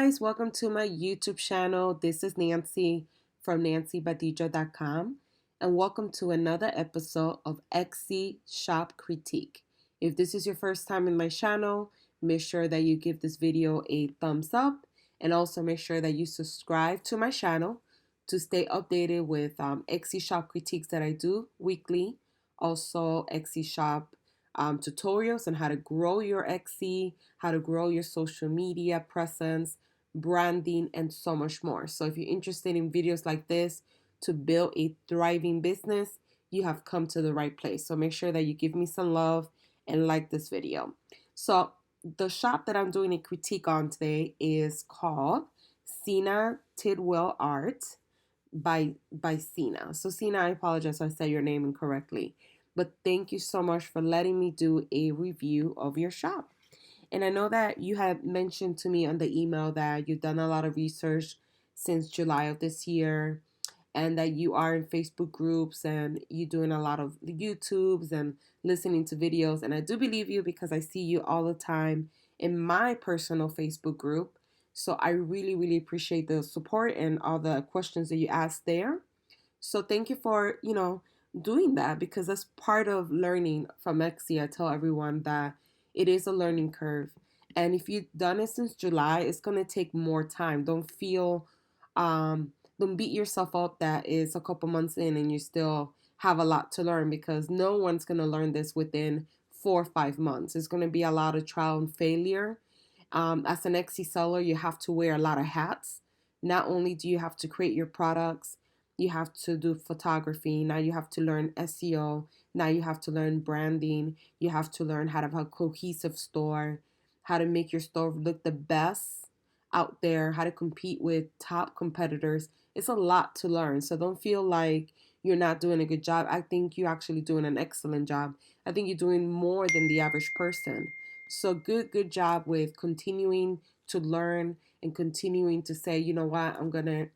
guys, welcome to my YouTube channel. This is Nancy from nancybadija.com, and welcome to another episode of Etsy Shop Critique. If this is your first time in my channel, make sure that you give this video a thumbs up, and also make sure that you subscribe to my channel to stay updated with Etsy Shop critiques that I do weekly. Also, Etsy Shop tutorials on how to grow your Etsy, how to grow your social media presence, branding, and so much more. So if you're interested in videos like this to build a thriving business, you have come to the right place. So make sure that you give me some love and like this video. So the shop that I'm doing a critique on today is called Sina Tidwell Art by Sina. So Sina, I apologize if I said your name incorrectly. But thank you so much for letting me do a review of your shop. And I know that you had mentioned to me on the email that you've done a lot of research since July of this year, and that you are in Facebook groups and you're doing a lot of YouTubes and listening to videos. And I do believe you because I see you all the time in my personal Facebook group. So I really, really appreciate the support and all the questions that you asked there. So thank you for, doing that, because that's part of learning from Etsy. I tell everyone that it is a learning curve. And if you've done it since July, it's going to take more time. Don't beat yourself up that it's a couple months in and you still have a lot to learn, because no one's going to learn this within 4 or 5 months. It's going to be a lot of trial and failure. As an Etsy seller, you have to wear a lot of hats. Not only do you have to create your products, you have to do photography. Now you have to learn SEO. Now you have to learn branding. You have to learn how to have a cohesive store, how to make your store look the best out there, how to compete with top competitors. It's a lot to learn. So don't feel like you're not doing a good job. I think you're actually doing an excellent job. I think you're doing more than the average person. So good job with continuing to learn and continuing to say, you know what, I'm going to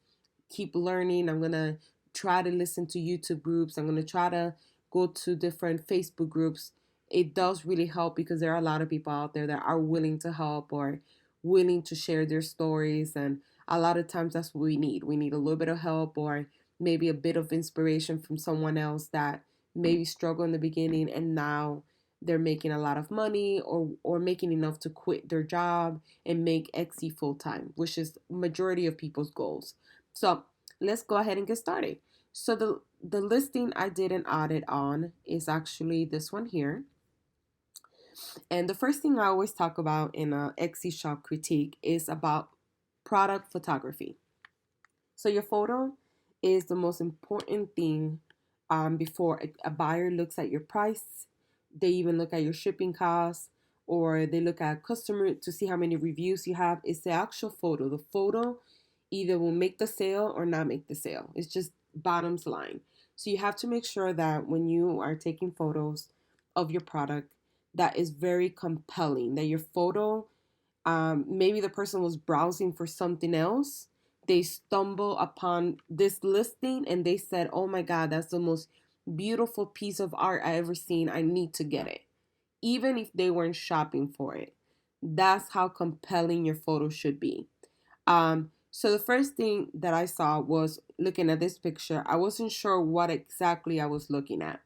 keep learning. I'm going to try to listen to YouTube groups. I'm going to try to go to different Facebook groups. It does really help because there are a lot of people out there that are willing to help or willing to share their stories. And a lot of times that's what we need. We need a little bit of help or maybe a bit of inspiration from someone else that maybe struggled in the beginning and now they're making a lot of money or making enough to quit their job and make Etsy full time, which is majority of people's goals. So let's go ahead and get started. So the listing I did an audit on is actually this one here. And the first thing I always talk about in a Etsy shop critique is about product photography. So your photo is the most important thing before a buyer looks at your price. They even look at your shipping costs, or they look at customer to see how many reviews you have. It's the actual photo. The photo either will make the sale or not make the sale. It's just bottoms line. So you have to make sure that when you are taking photos of your product, that is very compelling, that your photo, maybe the person was browsing for something else. They stumble upon this listing and they said, oh my God, that's the most beautiful piece of art I ever seen. I need to get it. Even if they weren't shopping for it. That's how compelling your photo should be. So the first thing that I saw was looking at this picture. I wasn't sure what exactly I was looking at.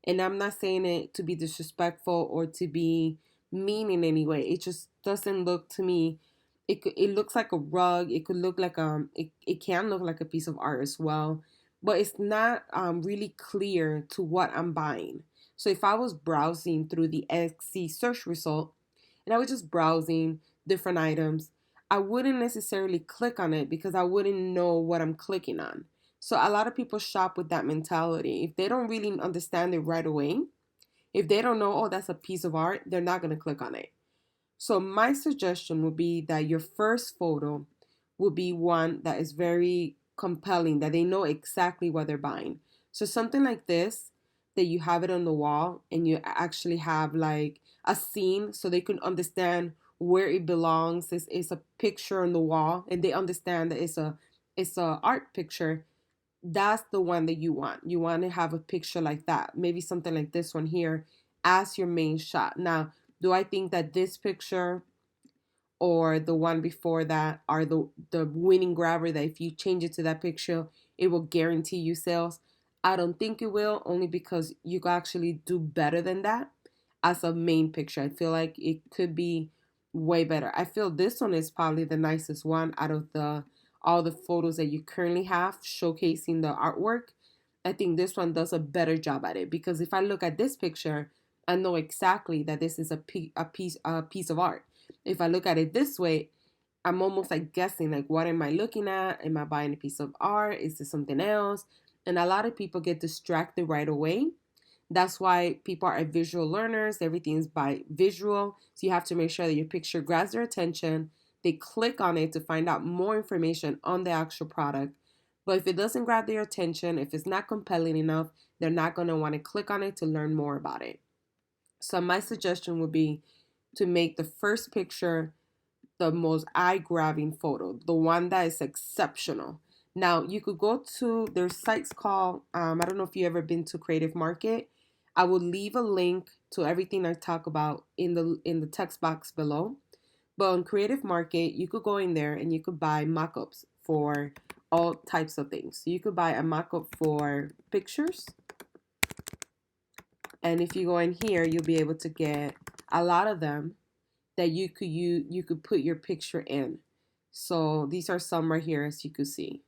And I'm not saying it to be disrespectful or to be mean in any way. It just doesn't look to me. It looks like a rug. It could look like it can look like a piece of art as well, but it's not really clear to what I'm buying. So if I was browsing through the Etsy search result and I was just browsing different items, I wouldn't necessarily click on it because I wouldn't know what I'm clicking on. So a lot of people shop with that mentality. If they don't really understand it right away, if they don't know, oh, that's a piece of art, they're not going to click on it. So my suggestion would be that your first photo would be one that is very compelling, that they know exactly what they're buying. So something like this, that you have it on the wall and you actually have like a scene so they can understand where it belongs. It's a picture on the wall and they understand that it's a art picture. That's the one that you want. You want to have a picture like that. Maybe something like this one here as your main shot. Now, do I think that this picture or the one before that are the winning grabber that if you change it to that picture, it will guarantee you sales. I don't think it will, only because you can actually do better than that as a main picture. I feel like it could be way better. I feel this one is probably the nicest one out of the all the photos that you currently have showcasing the artwork. I think this one does a better job at it, because if I look at this picture, I know exactly that this is a piece of art. If I look at it this way, I'm almost like guessing, like, what am I looking at? Am I buying a piece of art? Is this something else? And a lot of people get distracted right away. That's why people are visual learners. Everything's by visual. So you have to make sure that your picture grabs their attention. They click on it to find out more information on the actual product. But if it doesn't grab their attention, if it's not compelling enough, they're not going to want to click on it to learn more about it. So my suggestion would be to make the first picture the most eye-grabbing photo, the one that is exceptional. Now you could go to their sites called I don't know if you ever been to Creative Market. I will leave a link to everything I talk about in the text box below. But on Creative Market, you could go in there and you could buy mock-ups for all types of things. So you could buy a mock-up for pictures, and if you go in here, you'll be able to get a lot of them that you could put your picture in. So these are some right here, as you could see.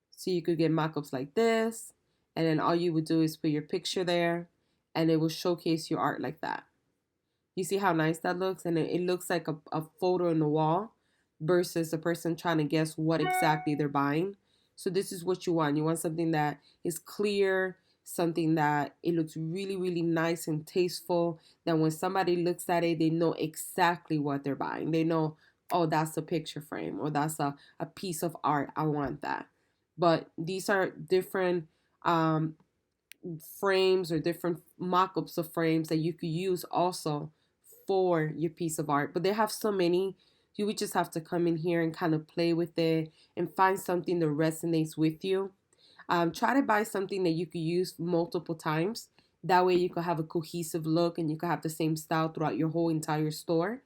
So you could get mock-ups like this, and then all you would do is put your picture there, and it will showcase your art like that. You see how nice that looks? And it looks like a photo in the wall versus a person trying to guess what exactly they're buying. So this is what you want. You want something that is clear, something that it looks really, really nice and tasteful. That when somebody looks at it, they know exactly what they're buying. They know, oh, that's a picture frame, or that's a piece of art. I want that. But these are different frames or different mock-ups of frames that you could use also for your piece of art. But they have so many, you would just have to come in here and kind of play with it and find something that resonates with you. Try to buy something that you could use multiple times. That way you could have a cohesive look and you could have the same style throughout your whole entire store.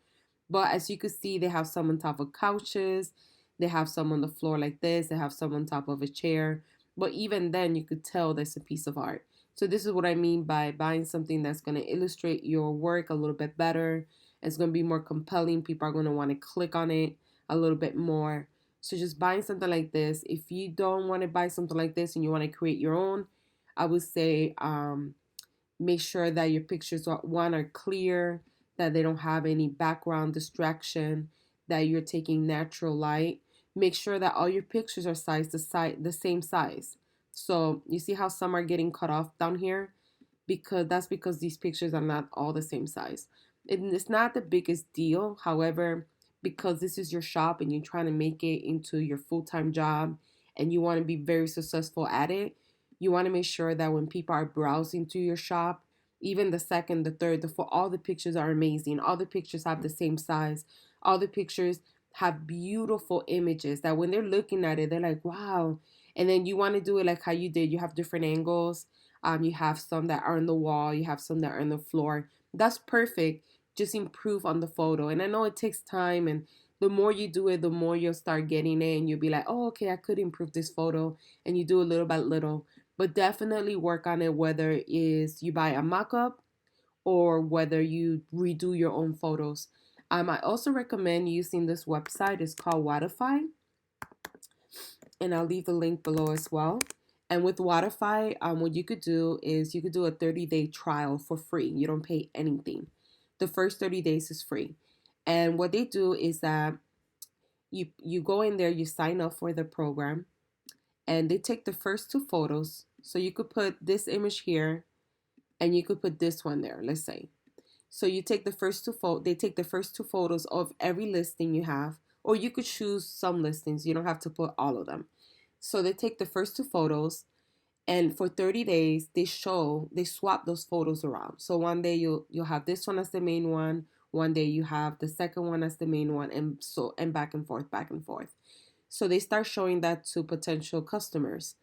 But as you can see, they have some on top of couches. They have some on the floor like this. They have some on top of a chair. But even then, you could tell that's a piece of art. So this is what I mean by buying something that's going to illustrate your work a little bit better. It's going to be more compelling. People are going to want to click on it a little bit more. So just buying something like this. If you don't want to buy something like this and you want to create your own, I would say make sure that your pictures are clear, that they don't have any background distraction, that you're taking natural light. Make sure that all your pictures are the same size. So you see how some are getting cut off down here, because that's because these pictures are not all the same size. It's not the biggest deal. However, because this is your shop and you're trying to make it into your full-time job and you want to be very successful at it, you want to make sure that when people are browsing to your shop, even the second, the third, the fourth, all the pictures are amazing. All the pictures have the same size. All the pictures have beautiful images that when they're looking at it, they're like, wow. And then you want to do it like how you did. You have different angles. You have some that are on the wall. You have some that are on the floor. That's perfect. Just improve on the photo. And I know it takes time, and the more you do it, the more you'll start getting it, and you'll be like, oh, okay, I could improve this photo. And you do it little by little. But definitely work on it, whether it is you buy a mock-up or whether you redo your own photos. I also recommend using this website. It's called Wodify, and I'll leave the link below as well. And with Wodify, what you could do is you could do a 30-day trial for free. You don't pay anything. The first 30 days is free. And what they do is that you go in there, you sign up for the program, and they take the first two photos. So you could put this image here, and you could put this one there, let's say. So you take the first they take the first two photos of every listing you have, or you could choose some listings. You don't have to put all of them. So they take the first two photos, and for 30 days they swap those photos around. So one day you'll have this one as the main one day you have the second one as the main one, and back and forth, back and forth. So they start showing that to potential customers.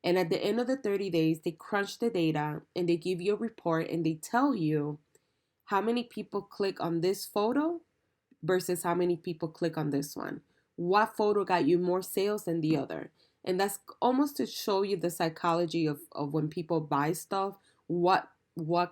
And at the end of the 30 days, they crunch the data and they give you a report, and they tell you how many people click on this photo versus how many people click on this one. What photo got you more sales than the other? And that's almost to show you the psychology of when people buy stuff, what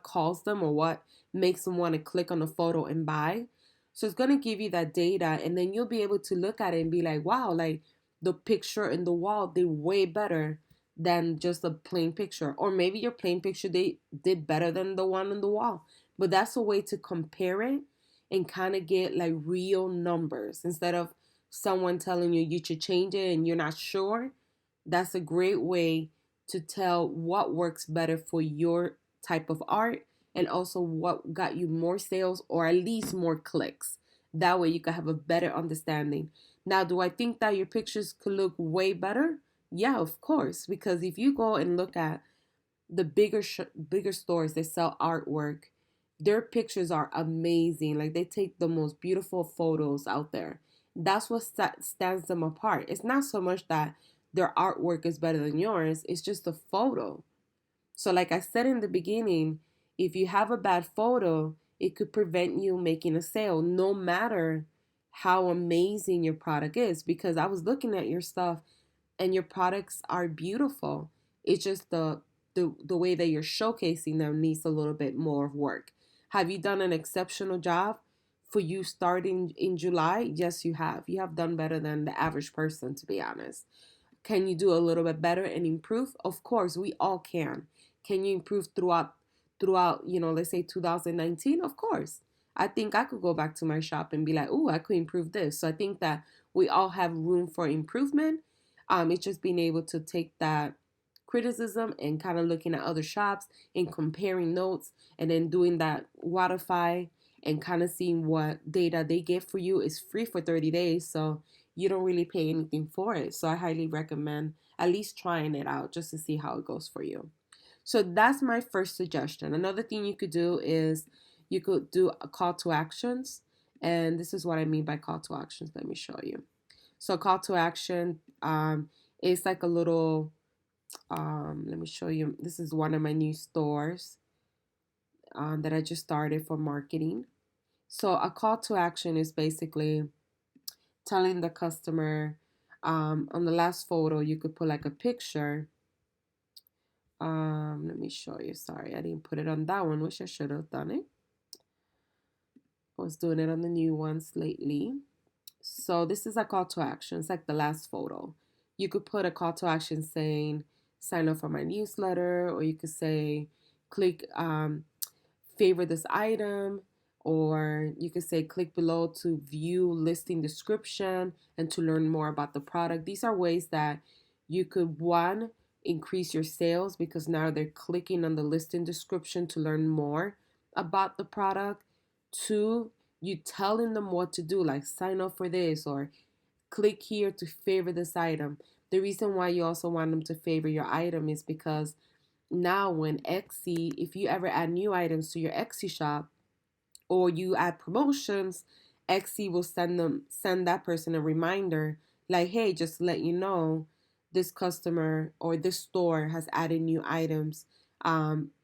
calls them or what makes them want to click on a photo and buy. So it's going to give you that data, and then you'll be able to look at it and be like, wow, like the picture in the wall did way better than just a plain picture. Or maybe your plain picture they did better than the one on the wall. But that's a way to compare it and kind of get like real numbers instead of someone telling you you should change it and you're not sure. That's a great way to tell what works better for your type of art and also what got you more sales or at least more clicks. That way you can have a better understanding. Now, do I think that your pictures could look way better? Yeah, of course, because if you go and look at the bigger stores that sell artwork, their pictures are amazing. Like they take the most beautiful photos out there. That's what stands them apart. It's not so much that their artwork is better than yours, it's just the photo. So like I said in the beginning, if you have a bad photo, it could prevent you making a sale no matter how amazing your product is, because I was looking at your stuff and your products are beautiful. It's just the way that you're showcasing them needs a little bit more work. Have you done an exceptional job for you starting in July? Yes, you have. You have done better than the average person, to be honest. Can you do a little bit better and improve? Of course, we all can. Can you improve throughout, let's say 2019? Of course. I think I could go back to my shop and be like, "Oh, I could improve this." So I think that we all have room for improvement. It's just being able to take that criticism and kind of looking at other shops and comparing notes and then doing that Waterfy and kind of seeing what data they get for you is free for 30 days. So you don't really pay anything for it. So I highly recommend at least trying it out just to see how it goes for you. So that's my first suggestion. Another thing you could do is you could do a call to actions. And this is what I mean by call to actions. Let me show you. So call to action is like a little, let me show you. This is one of my new stores that I just started for marketing. So a call to action is basically telling the customer on the last photo, you could put like a picture. Let me show you. Sorry, I didn't put it on that one. Wish I should have done it. I was doing it on the new ones lately. So this is a call to action. It's like the last photo. You could put a call to action saying, sign up for my newsletter, or you could say, click favor this item, or you could say click below to view listing description and to learn more about the product. These are ways that you could, one, increase your sales because now they're clicking on the listing description to learn more about the product. Two, you telling them what to do, like sign up for this or click here to favor this item. The reason why you also want them to favor your item is because now when Etsy, if you ever add new items to your Etsy shop or you add promotions, Etsy will send that person a reminder like, hey, just to let you know, this customer or this store has added new items.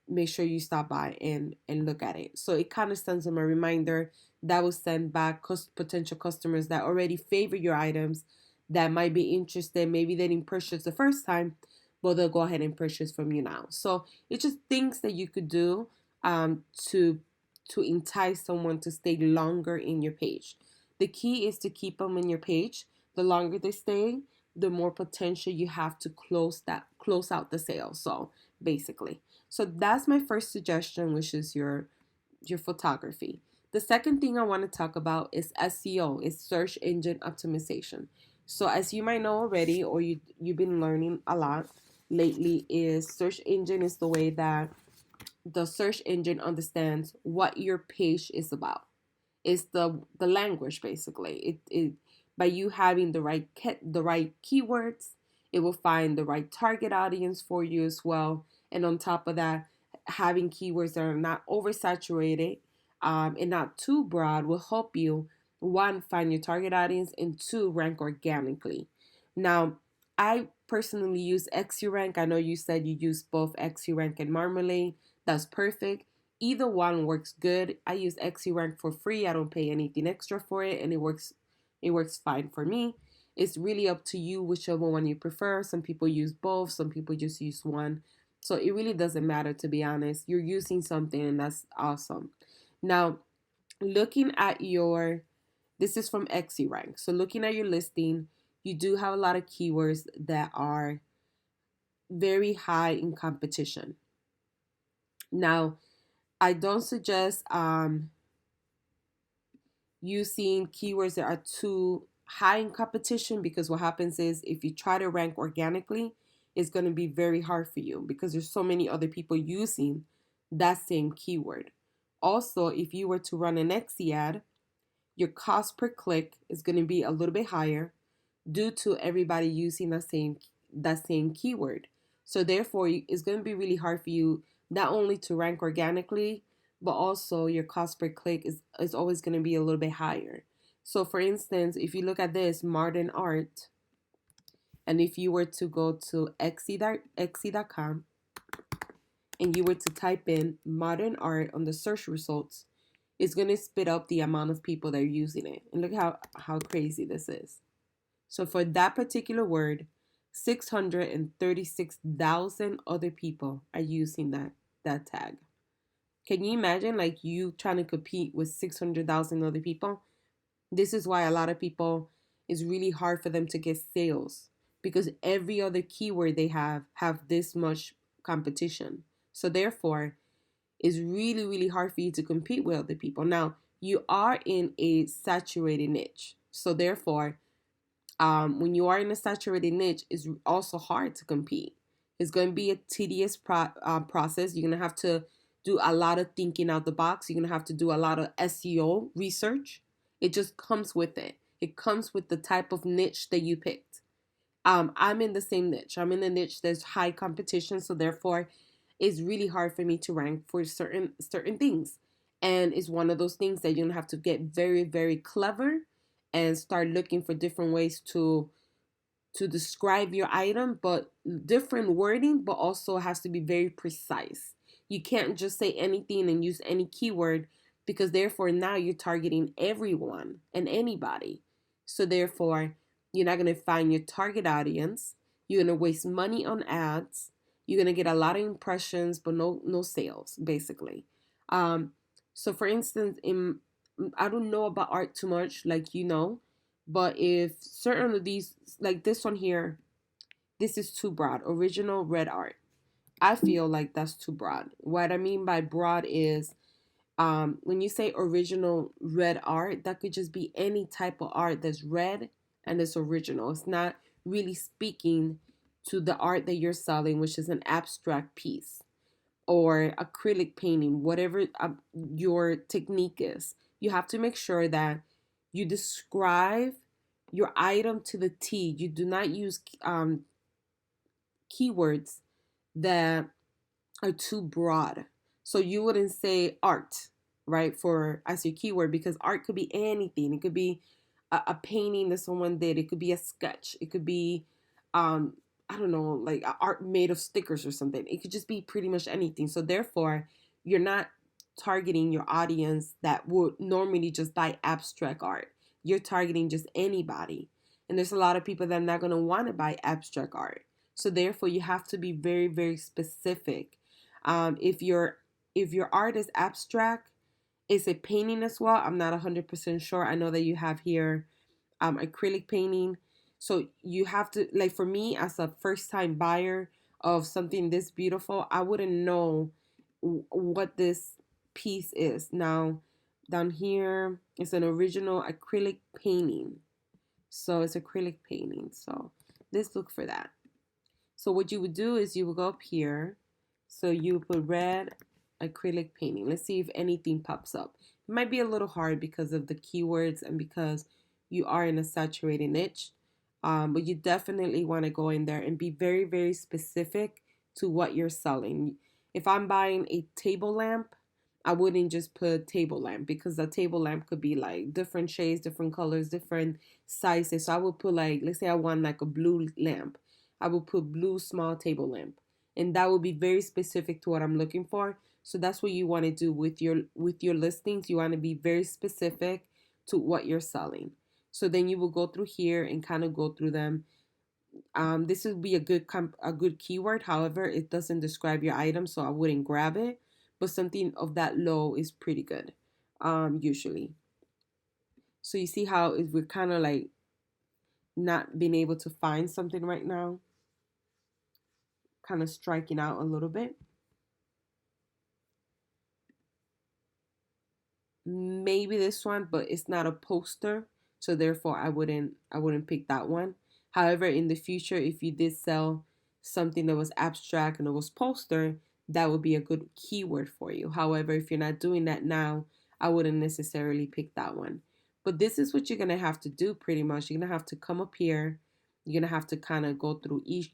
Make sure you stop by and look at it. So it kind of sends them a reminder that will send back potential customers that already favor your items that might be interested. Maybe they didn't purchase the first time, but they'll go ahead and purchase from you now. So it's just things that you could do to entice someone to stay longer in your page. The key is to keep them in your page. The longer they stay, the more potential you have to close out the sale. So basically, so that's my first suggestion, which is your photography. The second thing I want to talk about is SEO, is search engine optimization. So as you might know already, or you've been learning a lot lately, is search engine is the way that the search engine understands what your page is about. It's the language basically. It by you having the right keywords, it will find the right target audience for you as well. And on top of that, having keywords that are not oversaturated and not too broad will help you, one, find your target audience, and two, rank organically. Now, I personally use XUrank. I know you said you use both XUrank and Marmalade. That's perfect. Either one works good. I use Rank for free. I don't pay anything extra for it, and it works fine for me. It's really up to you whichever one you prefer. Some people use both, some people just use one. So it really doesn't matter, to be honest. You're using something, and that's awesome. Now, looking at your this is from Rank. So looking at your listing, you do have a lot of keywords that are very high in competition. Now, I don't suggest using keywords that are too high in competition, because what happens is if you try to rank organically, it's going to be very hard for you because there's so many other people using that same keyword. Also, if you were to run an Etsy ad, your cost per click is going to be a little bit higher due to everybody using that same keyword. So therefore, it's going to be really hard for you not only to rank organically, but also your cost per click is always going to be a little bit higher. So for instance, if you look at this modern art, and if you were to go to Etsy.com and you were to type in modern art on the search results, it's going to spit up the amount of people that are using it. And look how crazy this is. So for that particular word, 636,000 other people are using that tag. Can you imagine like you trying to compete with 600,000 other people? This is why a lot of people, it's really hard for them to get sales, because every other keyword they have this much competition. So therefore, it's really really hard for you to compete with other people. Now, you are in a saturated niche. So therefore, when you are in a saturated niche, it's also hard to compete. It's going to be a tedious process. You're going to have to do a lot of thinking out the box. You're going to have to do a lot of SEO research. It just comes with it. It comes with the type of niche that you picked. I'm in the same niche. I'm in a niche that's high competition, so therefore, it's really hard for me to rank for certain things. And it's one of those things that you're gonna have to get very, very clever and start looking for different ways to describe your item, but different wording, but also has to be very precise. You can't just say anything and use any keyword, because therefore now you're targeting everyone and anybody. So therefore, you're not going to find your target audience. You're going to waste money on ads. You're going to get a lot of impressions, but no sales, basically. Um, so for instance, I don't know about art too much, like but if certain of these, like this one here, this is too broad. Original red art. I feel like that's too broad. What I mean by broad is, when you say original red art, that could just be any type of art that's red and it's original. It's not really speaking to the art that you're selling, which is an abstract piece or acrylic painting, whatever your technique is. You have to make sure that you describe your item to the T. You do not use keywords that are too broad. So you wouldn't say art, right, for as your keyword, because art could be anything. It could be a painting that someone did. It could be a sketch. It could be, I don't know, like art made of stickers or something. It could just be pretty much anything. So therefore, you're not targeting your audience that would normally just buy abstract art. You're targeting just anybody. And there's a lot of people that are not going to want to buy abstract art. So therefore, you have to be very, very specific. If your art is abstract, is it painting as well? I'm not 100% sure. I know that you have here acrylic painting. So you have to, like, for me as a first time buyer of something this beautiful, I wouldn't know what this piece is. Now, down here, it's an original acrylic painting. So it's acrylic painting. So let's look for that. So what you would do is you would go up here. So you put red acrylic painting. Let's see if anything pops up. It might be a little hard because of the keywords and because you are in a saturated niche. But you definitely want to go in there and be very, very specific to what you're selling. If I'm buying a table lamp, I wouldn't just put table lamp, because a table lamp could be like different shades, different colors, different sizes. So I would put, like, let's say I want like a blue lamp. I would put blue small table lamp. And that would be very specific to what I'm looking for. So that's what you want to do with your listings. You want to be very specific to what you're selling. So then you will go through here and kind of go through them. This would be a good keyword. However, it doesn't describe your item, so I wouldn't grab it. But something of that low is pretty good, usually. So you see how we're kind of like not being able to find something right now, kind of striking out a little bit. Maybe this one, but it's not a poster, so therefore I wouldn't pick that one. However, in the future, if you did sell something that was abstract and it was poster, that would be a good keyword for you. However, if you're not doing that now, I wouldn't necessarily pick that one. But this is what you're gonna have to do pretty much. You're gonna have to come up here. You're gonna have to kind of go through each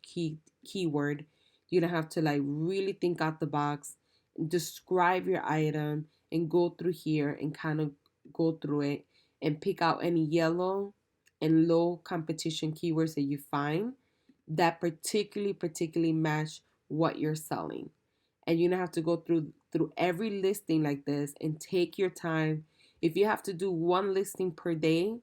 keyword. You're gonna have to like really think out the box, describe your item, and go through here and kind of go through it and pick out any yellow and low competition keywords that you find that particularly match what you're selling. And you're gonna have to go through every listing like this and take your time. If you have to do one listing per day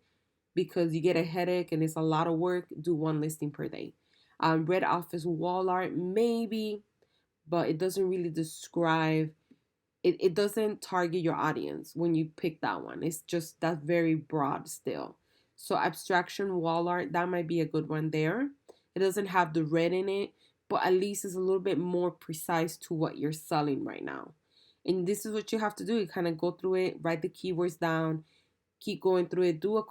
because you get a headache and it's a lot of work, do one listing per day. Red office wall art, maybe, but it doesn't really describe, it doesn't target your audience when you pick that one. It's just that's very broad still. So abstraction wall art, that might be a good one there. It doesn't have the red in it, but at least it's a little bit more precise to what you're selling right now. And this is what you have to do. You kind of go through it, write the keywords down, keep going through it, do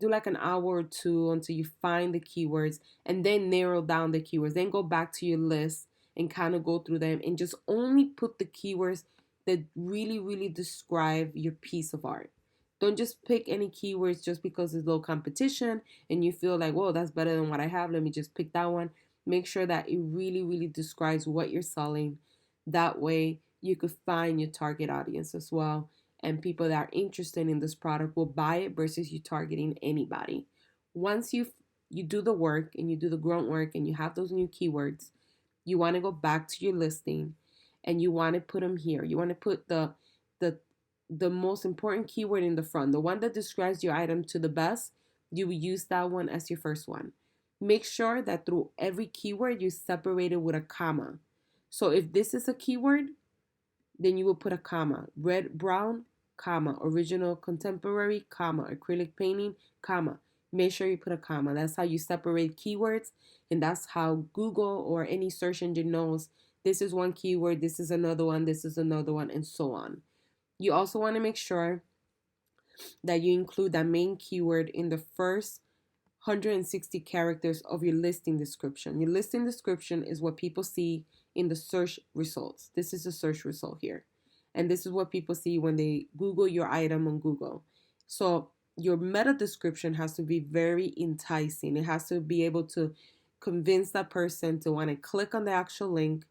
like an hour or two until you find the keywords, and then narrow down the keywords. Then go back to your list and kind of go through them and just only put the keywords that really describe your piece of art. Don't just pick any keywords just because it's low competition and you feel like, whoa, that's better than what I have. Let me just pick that one. Make sure that it really describes what you're selling. That way you could find your target audience as well. And people that are interested in this product will buy it versus you targeting anybody. Once you do the work and you do the grunt work and you have those new keywords, you want to go back to your listing and you want to put them here. You want to put the the most important keyword in the front, the one that describes your item to the best. You will use that one as your first one. Make sure that through every keyword you separate it with a comma. So if this is a keyword, then you will put a comma. Red, brown, comma. Original, contemporary, comma. Acrylic painting, comma. Make sure you put a comma. That's how you separate keywords, and that's how Google or any search engine knows this is one keyword, this is another one, this is another one, and so on. You also want to make sure that you include that main keyword in the first 160 characters of your listing description. Your listing description is what people see in the search results. This is a search result here. And this is what people see when they Google your item on Google. So your meta description has to be very enticing. It has to be able to convince that person to want to click on the actual link,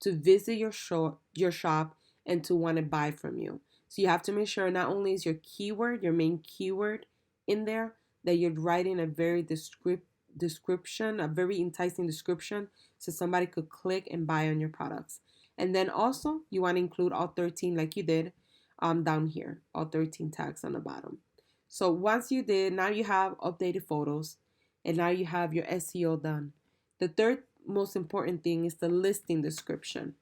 to visit your shop, and to want to buy from you. So you have to make sure not only is your keyword, your main keyword in there, that you're writing a very description, a very enticing description, so somebody could click and buy on your products. And then also you want to include all 13 like you did down here, all 13 tags on the bottom. So once you did, now you have updated photos and now you have your SEO done. The third most important thing is the listing description.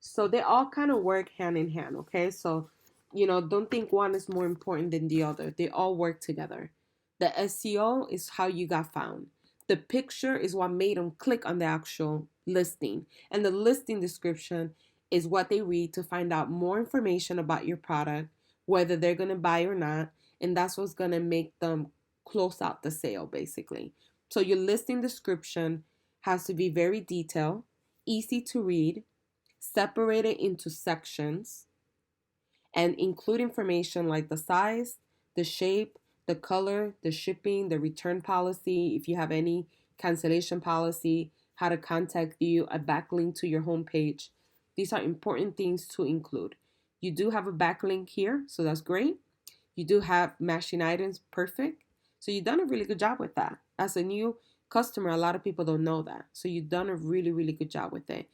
So they all kind of work hand in hand, okay? So, don't think one is more important than the other. They all work together. The SEO is how you got found. The picture is what made them click on the actual listing. And the listing description is what they read to find out more information about your product, whether they're going to buy or not. And that's what's going to make them close out the sale, basically. So your listing description has to be very detailed, easy to read, separated into sections, and include information like the size, the shape, the color, the shipping, the return policy, if you have any cancellation policy, how to contact you, a backlink to your homepage. These are important things to include. You do have a backlink here, so that's great. You do have matching items, perfect. So you've done a really good job with that. As a new customer, a lot of people don't know that. So you've done a really good job with it.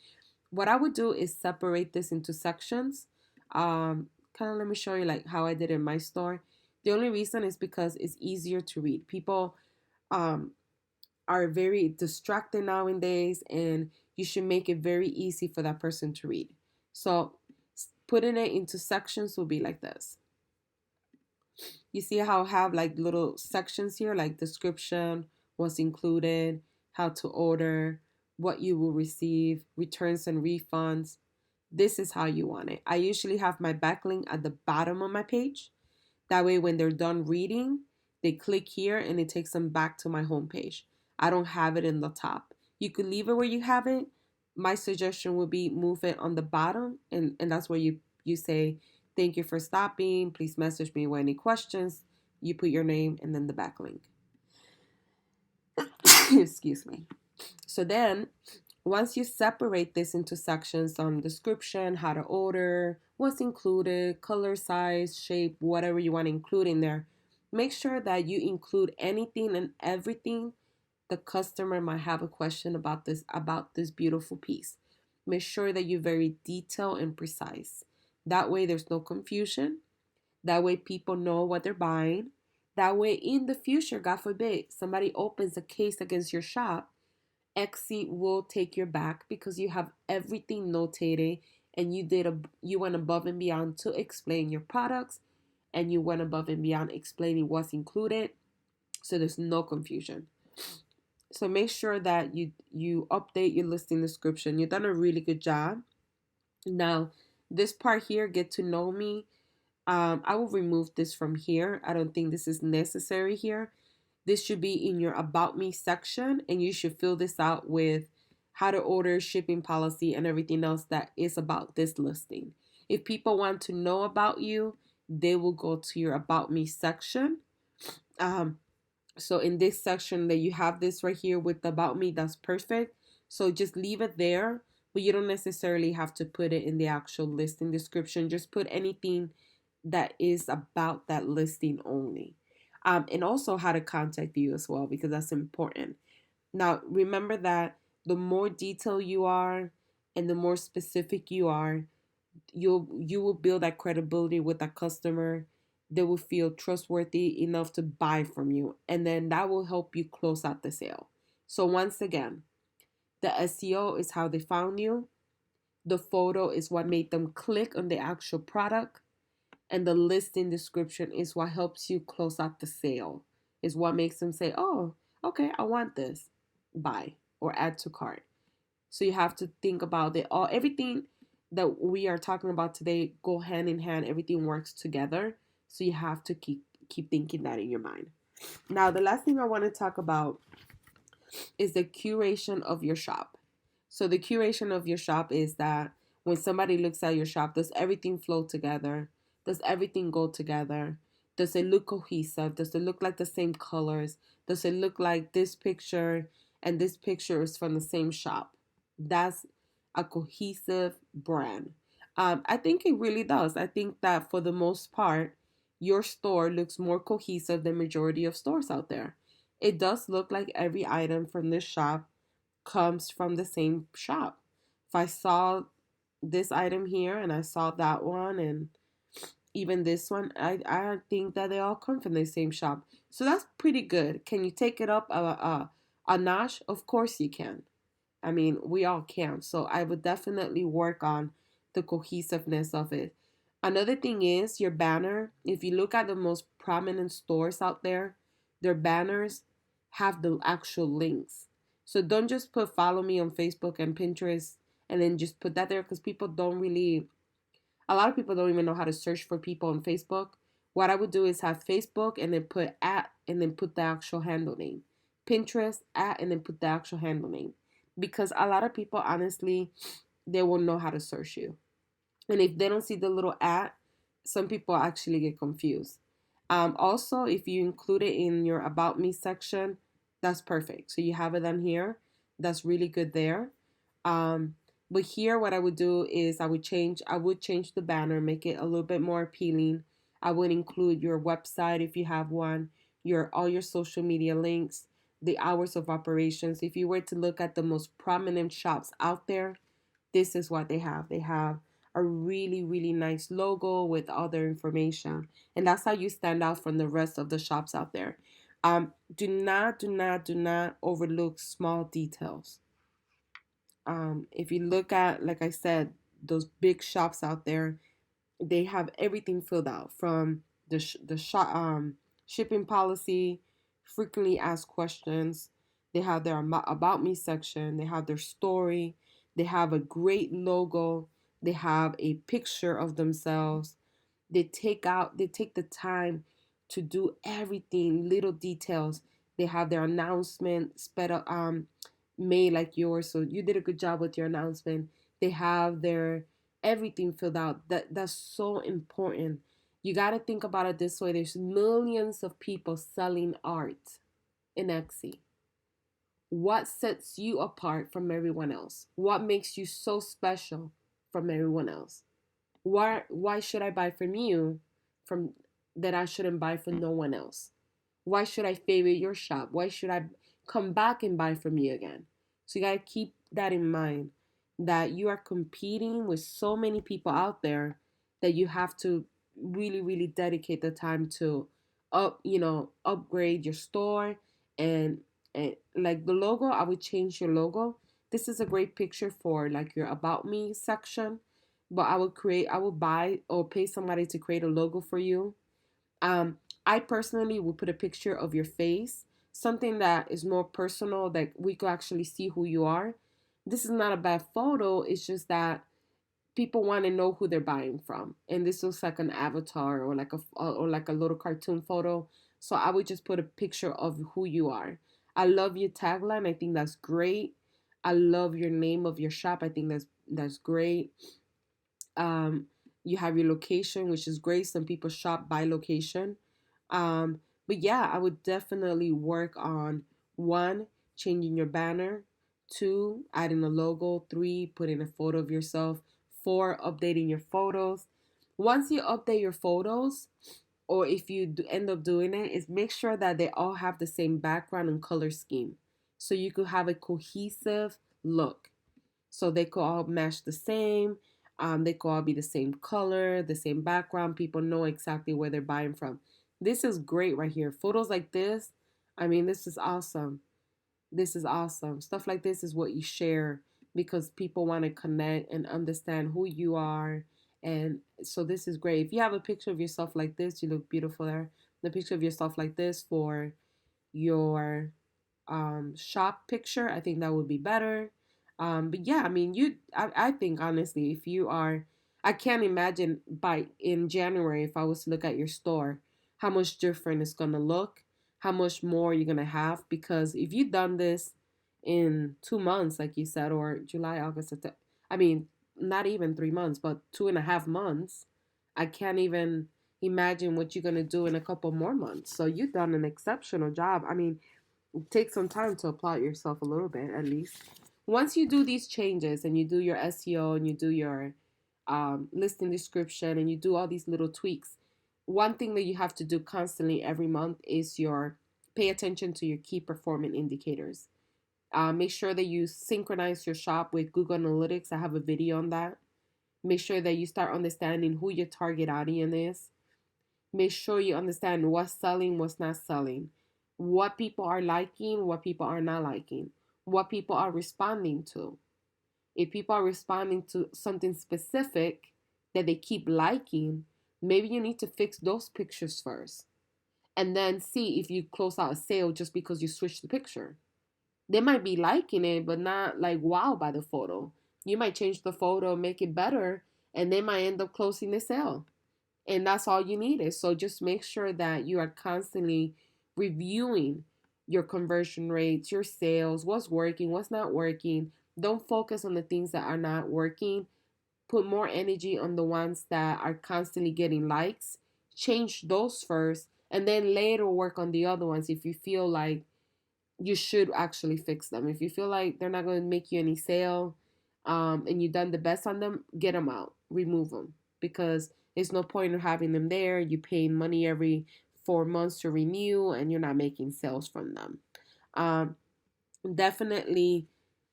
what I would do is separate this into sections. Kind of let me show you like how I did in my store. The only reason is because it's easier to read. People um, are very distracted nowadays, and you should make it very easy for that person to read. So putting it into sections will be like this. You see how I have like little sections here, like description, what's included, how to order, what you will receive, returns and refunds. This is how you want it. I usually have my backlink at the bottom of my page. That way, when they're done reading, they click here and it takes them back to my homepage. I don't have it in the top. You could leave it where you have it. My suggestion would be move it on the bottom, and that's where you say, thank you for stopping. Please message me with any questions. You put your name and then the backlink. Excuse me. So then once you separate this into sections on description, how to order, what's included, color, size, shape, whatever you want to include in there, make sure that you include anything and everything the customer might have a question about this beautiful piece. Make sure that you're very detailed and precise. That way there's no confusion. That way people know what they're buying. That way in the future, God forbid, somebody opens a case against your shop, Etsy will take your back because you have everything notated, and you went above and beyond to explain your products, and you went above and beyond explaining what's included, so there's no confusion. So make sure that you update your listing description. You've done a really good job. Now, this part here, get to know me. I will remove this from here. I don't think this is necessary here. This should be in your About Me section, and you should fill this out with how to order, shipping policy, and everything else that is about this listing. If people want to know about you, they will go to your About Me section. So in this section that you have this right here with About Me, that's perfect. So just leave it there, but you don't necessarily have to put it in the actual listing description. Just put anything that is about that listing only. And also how to contact you as well, because that's important. Now, remember that the more detailed you are and the more specific you are, you will build that credibility with that customer. They will feel trustworthy enough to buy from you, and then that will help you close out the sale. So once again, the SEO is how they found you. The photo is what made them click on the actual product, and the listing description is what helps you close out the sale. Is what makes them say, "Oh, okay, I want this. Buy or add to cart." So you have to think about it all. Everything that we are talking about today go hand in hand. Everything works together. So you have to keep thinking that in your mind. Now, the last thing I want to talk about is the curation of your shop. So the curation of your shop is that when somebody looks at your shop, does everything flow together? Does everything go together? Does it look cohesive? Does it look like the same colors? Does it look like this picture and this picture is from the same shop? That's a cohesive brand. I think it really does. I think that for the most part, your store looks more cohesive than majority of stores out there. It does look like every item from this shop comes from the same shop. If I saw this item here and I saw that one and even this one, I think that they all come from the same shop. So that's pretty good. Can you take it up a notch? Of course you can. I mean, we all can. So I would definitely work on the cohesiveness of it. Another thing is your banner. If you look at the most prominent stores out there, their banners have the actual links. So don't just put follow me on Facebook and Pinterest and then just put that there, because people don't really, a lot of people don't even know how to search for people on Facebook. What I would do is have Facebook and then put at and then put the actual handle name. Pinterest at and then put the actual handle name. Because a lot of people, honestly, they won't know how to search you. And if they don't see the little at, some people actually get confused. Also, if you include it in your About Me section, that's perfect. So you have it on here. That's really good there. But here, what I would do is I would change the banner, make it a little bit more appealing. I would include your website if you have one, your all your social media links, the hours of operations. If you were to look at the most prominent shops out there, this is what they have. They have a really, really nice logo with all their information. And that's how you stand out from the rest of the shops out there. Do not overlook small details. If you look at, like I said, those big shops out there, they have everything filled out from the shop shipping policy, frequently asked questions. They have their about me section. They have their story. They have a great logo. They have a picture of themselves. They take the time to do everything, little details. They have their announcement sped up, made like yours. So you did a good job with your announcement. They have their everything filled out. That's so important. You got to think about it this way. There's millions of people selling art in Etsy. What sets you apart from everyone else? What makes you so special from everyone else? Why should I buy from you from that I shouldn't buy from no one else? Why should I favorite your shop? Why should I come back and buy from you again? So you got to keep that in mind, that you are competing with so many people out there that you have to really, really dedicate the time to upgrade your store. And like the logo, I would change your logo. This is a great picture for like your about me section, but I would buy or pay somebody to create a logo for you. um, I personally would put a picture of your face, something that is more personal, that we could actually see who you are. This is not a bad photo. It's just that people want to know who they're buying from, and this looks like an avatar or like a little cartoon photo. So I would just put a picture of who you are. I love your tagline. I think that's great. I love your name of your shop. I think that's great. um, you have your location, which is great. Some people shop by location. But yeah, I would definitely work on one, changing your banner, two, adding a logo, three, putting a photo of yourself, four, updating your photos. Once you update your photos, or if you end up doing it, is make sure that they all have the same background and color scheme. So you could have a cohesive look. So they could all match the same. They could all be the same color, the same background. People know exactly where they're buying from. This is great right here. Photos like this, I mean, this is awesome. This is awesome. Stuff like this is what you share because people want to connect and understand who you are. And so this is great. If you have a picture of yourself like this, you look beautiful there. The picture of yourself like this for your shop picture, I think that would be better. But yeah, I mean, I think honestly, if you are, I can't imagine by in January, if I was to look at your store, how much different it's gonna look, how much more you're gonna have. Because if you've done this in 2 months, like you said, or July, August, September, I mean, not even 3 months, but 2.5 months, I can't even imagine what you're gonna do in a couple more months. So you've done an exceptional job. I mean, take some time to apply it yourself a little bit at least. Once you do these changes and you do your SEO and you do your listing description and you do all these little tweaks, one thing that you have to do constantly every month is your pay attention to your key performance indicators. Make sure that you synchronize your shop with Google Analytics. I have a video on that. Make sure that you start understanding who your target audience is. Make sure you understand what's selling, what's not selling, what people are liking, what people are not liking, what people are responding to. If people are responding to something specific that they keep liking, maybe you need to fix those pictures first and then see if you close out a sale just because you switched the picture. They might be liking it, but not like wow by the photo. You might change the photo, make it better, and they might end up closing the sale. And that's all you need is. So just make sure that you are constantly reviewing your conversion rates, your sales, what's working, what's not working. Don't focus on the things that are not working. Put more energy on the ones that are constantly getting likes. Change those first and then later work on the other ones if you feel like you should actually fix them. If you feel like they're not going to make you any sale, and you've done the best on them, get them out, remove them, because there's no point in having them there. You're paying money every 4 months to renew, and you're not making sales from them. Um, Definitely.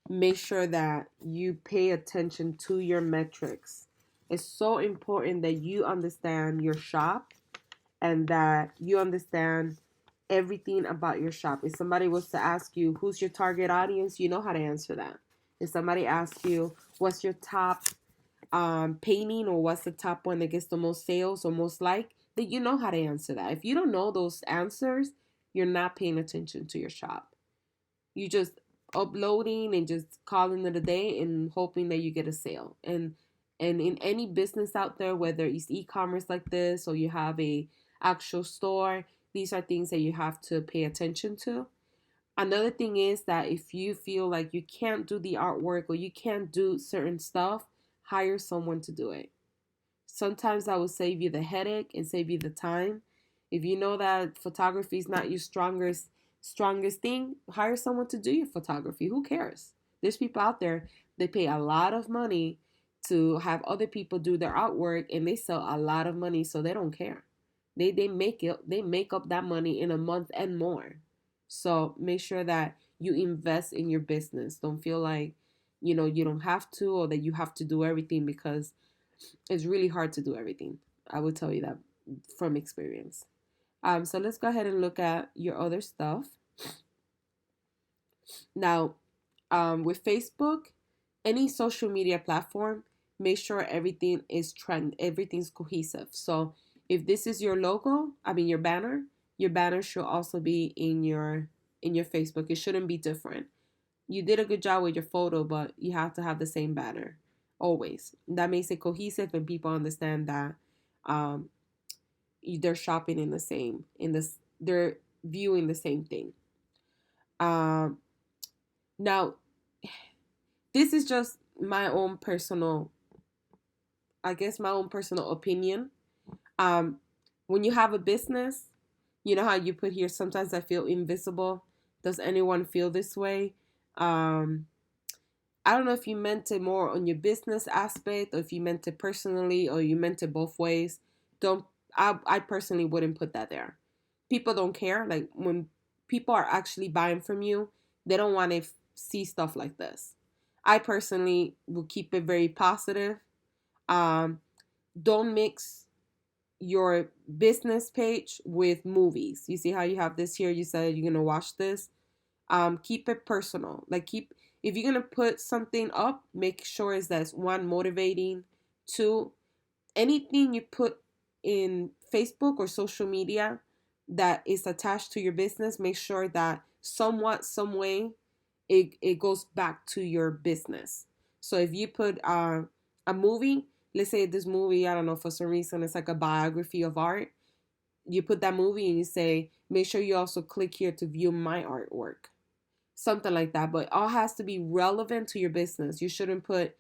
make sure that you pay attention to your metrics. It's so important that you understand your shop and that you understand everything about your shop. If somebody was to ask you who's your target audience, you know how to answer that. If somebody asks you what's your top painting or what's the top one that gets the most sales or most like, then you know how to answer that. If you don't know those answers, you're not paying attention to your shop. You just uploading and just calling it a day and hoping that you get a sale. And in any business out there, whether it's e-commerce like this or you have a actual store, these are things that you have to pay attention to. Another thing is that if you feel like you can't do the artwork or you can't do certain stuff, hire someone to do it. Sometimes that will save you the headache and save you the time. If you know that photography is not your strongest thing, hire someone to do your photography. Who cares? There's people out there, they pay a lot of money to have other people do their artwork and they sell a lot of money, so they don't care. They make up that money in a month and more. So make sure that you invest in your business. Don't feel like, you don't have to or that you have to do everything, because it's really hard to do everything. I will tell you that from experience. So let's go ahead and look at your other stuff. Now, with Facebook, any social media platform, make sure everything's cohesive. So if this is your logo, I mean your banner should also be in your Facebook. It shouldn't be different. You did a good job with your photo, but you have to have the same banner always. That makes it cohesive and people understand that um, they're shopping they're viewing the same thing. Um, Now, this is just my own personal, I guess, my own personal opinion. Um, when you have a business, you know how you put here, sometimes I feel invisible. Does anyone feel this way? Um, I don't know if you meant it more on your business aspect or if you meant it personally or you meant it both ways. Don't I personally wouldn't put that there. People don't care. Like when people are actually buying from you, they don't want to see stuff like this. I personally will keep it very positive. Um, don't mix your business page with movies. You see how you have this here? You said you're gonna watch this. Keep it personal. Like if you're gonna put something up, make sure is that one, motivating, two, anything you put in Facebook or social media that is attached to your business, make sure that somewhat, some way, it goes back to your business. So if you put a movie, let's say this movie, I don't know, for some reason it's like a biography of art, you put that movie and you say, make sure you also click here to view my artwork. Something like that. But all has to be relevant to your business. You shouldn't put,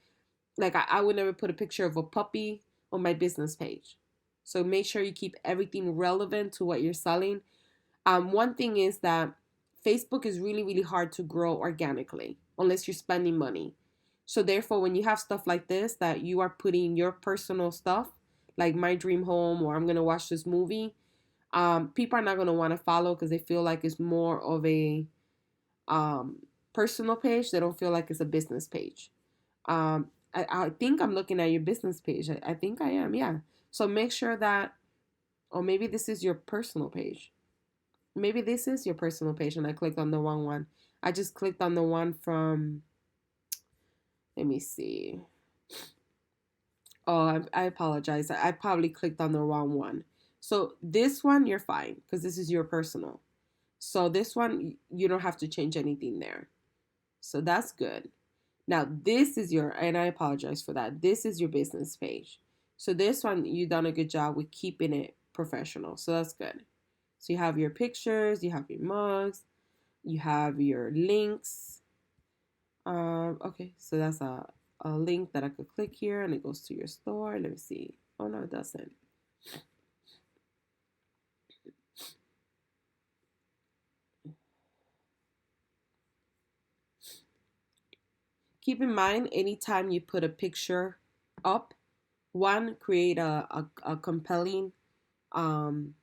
like, I would never put a picture of a puppy on my business page. So make sure you keep everything relevant to what you're selling. One thing is that Facebook is really, really hard to grow organically unless you're spending money. So therefore, when you have stuff like this, that you are putting your personal stuff, like my dream home or I'm gonna watch this movie, people are not gonna want to follow because they feel like it's more of a um, personal page. They don't feel like it's a business page. I think I'm looking at your business page. I think I am, yeah. So make sure that, or maybe this is your personal page. Maybe this is your personal page and I clicked on the wrong one. I just clicked on the one from, let me see. Oh, I apologize. I probably clicked on the wrong one. So this one, you're fine because this is your personal. So this one, you don't have to change anything there. So that's good. Now, this is your, and I apologize for that. This is your business page. So this one, you've done a good job with keeping it professional. So that's good. So you have your pictures, you have your mugs, you have your links. Okay, so that's a link that I could click here and it goes to your store. Let me see. Oh, no, it doesn't. Keep in mind, anytime you put a picture up, one, create a compelling um,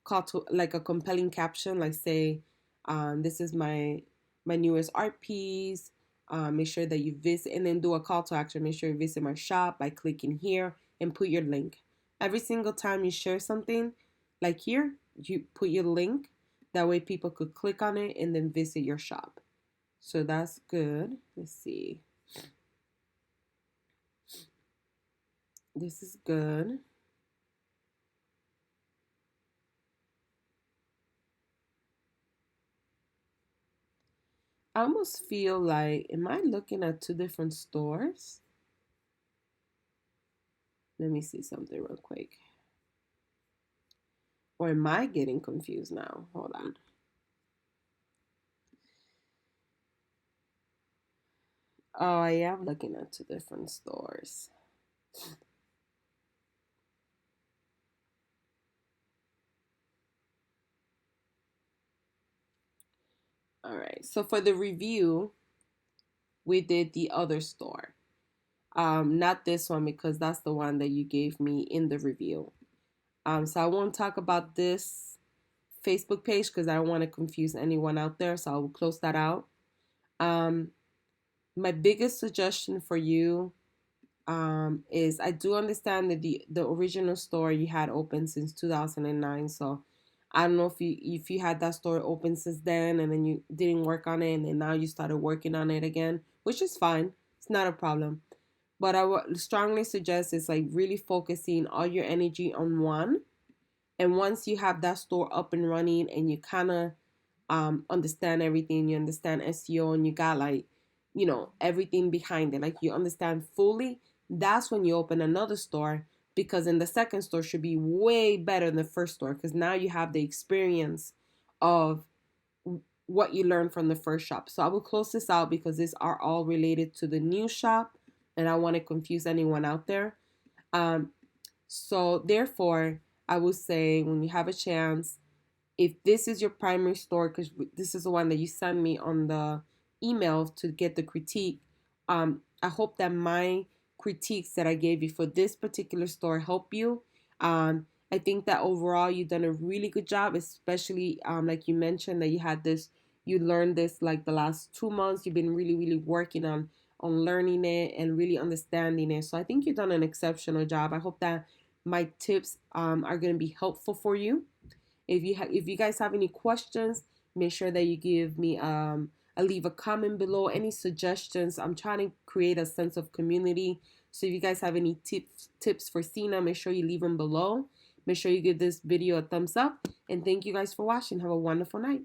call to, like a compelling caption, like say, this is my newest art piece. Make sure that you visit, and then do a call to action. Make sure you visit my shop by clicking here and put your link. Every single time you share something, like here, you put your link. That way people could click on it and then visit your shop. So that's good. Let's see. This is good. I almost feel like, am I looking at two different stores? Let me see something real quick. Or am I getting confused now? Hold on. Oh, I am looking at two different stores. All right. So for the review, we did the other store. Not this one because that's the one that you gave me in the review. So I won't talk about this Facebook page because I don't want to confuse anyone out there. So I will close that out. Um, my biggest suggestion for you is I do understand that the original store you had open since 2009. So I don't know if you had that store open since then and then you didn't work on it and then now you started working on it again, which is fine. It's not a problem. But I would strongly suggest is like really focusing all your energy on one. And once you have that store up and running and you kind of understand everything, you understand SEO and you got like, everything behind it, like you understand fully, that's when you open another store because in the second store should be way better than the first store because now you have the experience of what you learned from the first shop. So I will close this out because these are all related to the new shop and I want to confuse anyone out there. Um, so therefore, I would say when you have a chance, if this is your primary store, because this is the one that you sent me on the email to get the critique, I hope that my critiques that I gave you for this particular store help you. I think that overall you've done a really good job, especially like you mentioned that you learned this like the last 2 months. You've been really, really working on learning it and really understanding it. So I think you've done an exceptional job. I hope that my tips are going to be helpful for you. If you guys have any questions, make sure that you give me leave a comment below. Any suggestions? I'm trying to create a sense of community. So if you guys have any tips for Cena, make sure you leave them below. Make sure you give this video a thumbs up. And thank you guys for watching. Have a wonderful night.